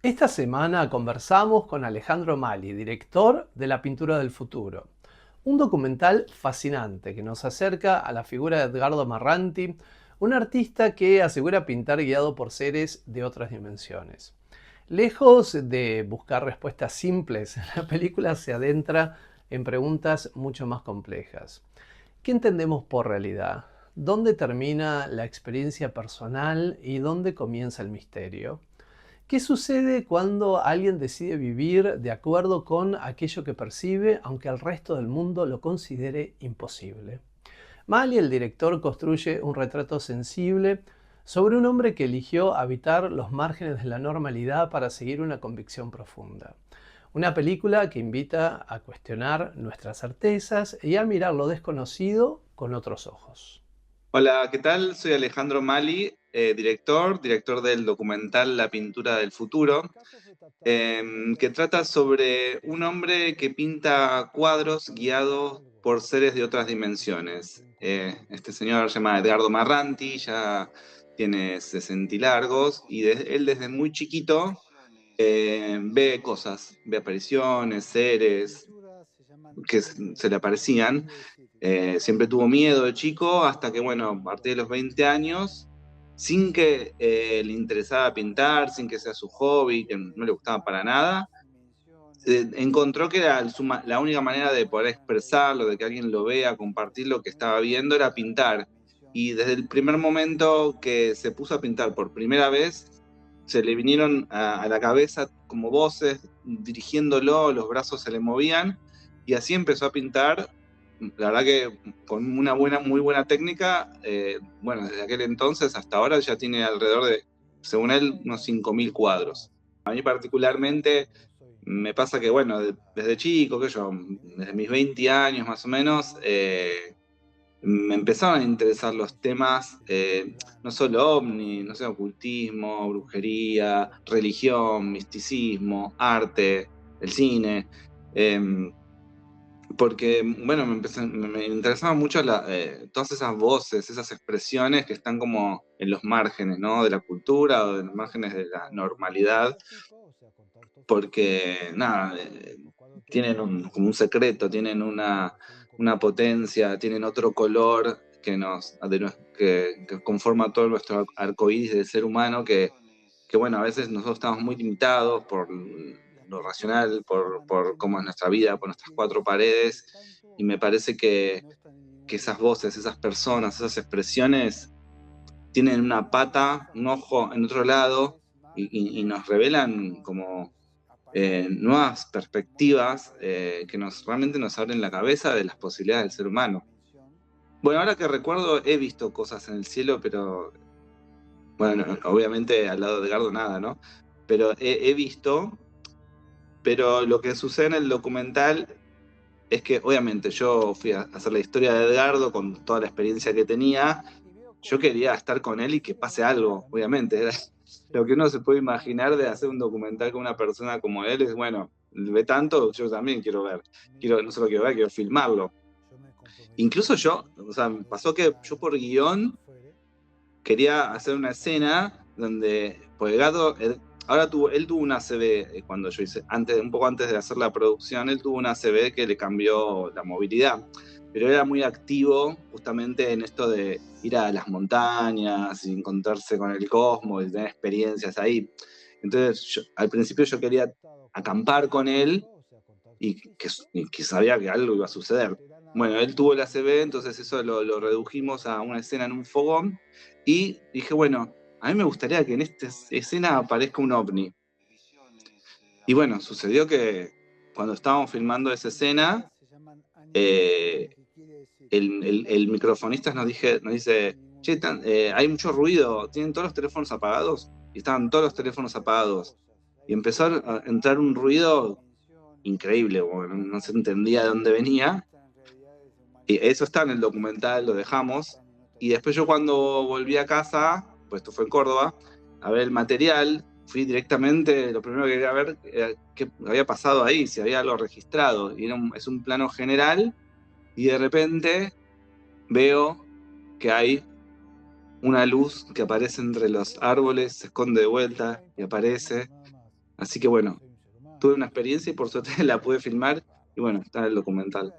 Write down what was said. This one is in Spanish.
Esta semana conversamos con Alejandro Mali, director de La Pintura del Futuro, un documental fascinante que nos acerca a la figura de Edgardo Marranti, un artista que asegura pintar guiado por seres de otras dimensiones. Lejos de buscar respuestas simples, la película se adentra en preguntas mucho más complejas. ¿Qué entendemos por realidad? ¿Dónde termina la experiencia personal y dónde comienza el misterio? ¿Qué sucede cuando alguien decide vivir de acuerdo con aquello que percibe, aunque el resto del mundo lo considere imposible? Mali, el director, construye un retrato sensible sobre un hombre que eligió habitar los márgenes de la normalidad para seguir una convicción profunda. Una película que invita a cuestionar nuestras certezas y a mirar lo desconocido con otros ojos. Hola, ¿qué tal? Soy Alejandro Mali, director del documental La Pintura del Futuro, que trata sobre un hombre que pinta cuadros guiados por seres de otras dimensiones. Este señor se llama Edgardo Marranti, ya tiene 60 y largos, y él desde muy chiquito ve cosas, ve apariciones, seres que se le aparecían. Siempre tuvo miedo de chico hasta que, bueno, a partir de los 20 años, sin que le interesara pintar, sin que sea su hobby, que no le gustaba para nada, encontró que era la única manera de poder expresarlo, de que alguien lo vea, compartir lo que estaba viendo, era pintar. Y desde el primer momento que se puso a pintar por primera vez, se le vinieron a la cabeza como voces dirigiéndolo, los brazos se le movían, y así empezó a pintar. La verdad que con una muy buena técnica, bueno, desde aquel entonces hasta ahora ya tiene alrededor de, según él, unos 5.000 cuadros. A mí particularmente me pasa que, bueno, desde chico, que yo, desde mis 20 años más o menos, me empezaron a interesar los temas, no solo ovni, no sé, ocultismo, brujería, religión, misticismo, arte, el cine. eh, Porque, bueno, me interesaban mucho todas esas voces, esas expresiones que están como en los márgenes, ¿no? De la cultura o de los márgenes de la normalidad, porque, nada, tienen como un secreto, tienen una potencia, tienen otro color que conforma todo nuestro arcoíris del ser humano que, bueno, a veces nosotros estamos muy limitados por lo racional, por cómo es nuestra vida, por nuestras cuatro paredes, y me parece que esas voces, esas personas, esas expresiones tienen una pata, un ojo en otro lado, y nos revelan como nuevas perspectivas que realmente nos abren la cabeza de las posibilidades del ser humano. Bueno, ahora que recuerdo, he visto cosas en el cielo, pero bueno, obviamente al lado de Edgardo nada, ¿no? Pero he visto, pero lo que sucede en el documental es que obviamente yo fui a hacer la historia de Edgardo con toda la experiencia que tenía. Yo quería estar con él y que pase algo, obviamente. Era lo que uno se puede imaginar de hacer un documental con una persona como él es, bueno, ve tanto, yo también quiero ver. No solo quiero ver, quiero filmarlo. Incluso yo, o sea, me pasó que yo por guión quería hacer una escena donde, pues Gato, él tuvo una ACV cuando yo hice, un poco antes de hacer la producción, él tuvo una ACV que le cambió la movilidad, pero era muy activo justamente en esto de ir a las montañas y encontrarse con el cosmos y tener experiencias ahí. Entonces, al principio yo quería acampar con él y que sabía que algo iba a suceder. Bueno, él tuvo el ACV, entonces eso lo redujimos a una escena en un fogón y dije, bueno, a mí me gustaría que en esta escena aparezca un ovni. Y bueno, sucedió que cuando estábamos filmando esa escena, eh, el microfonista nos dice, che, hay mucho ruido, ¿tienen todos los teléfonos apagados? Y estaban todos los teléfonos apagados. Y empezó a entrar un ruido increíble, bueno, no se entendía de dónde venía. Y eso está en el documental, lo dejamos. Y después yo cuando volví a casa, pues esto fue en Córdoba, a ver el material, fui directamente, lo primero que quería ver era qué había pasado ahí, si había algo registrado. Y es un plano general y de repente veo que hay una luz que aparece entre los árboles, se esconde de vuelta y aparece. Así que bueno, tuve una experiencia y por suerte la pude filmar y bueno, está en el documental.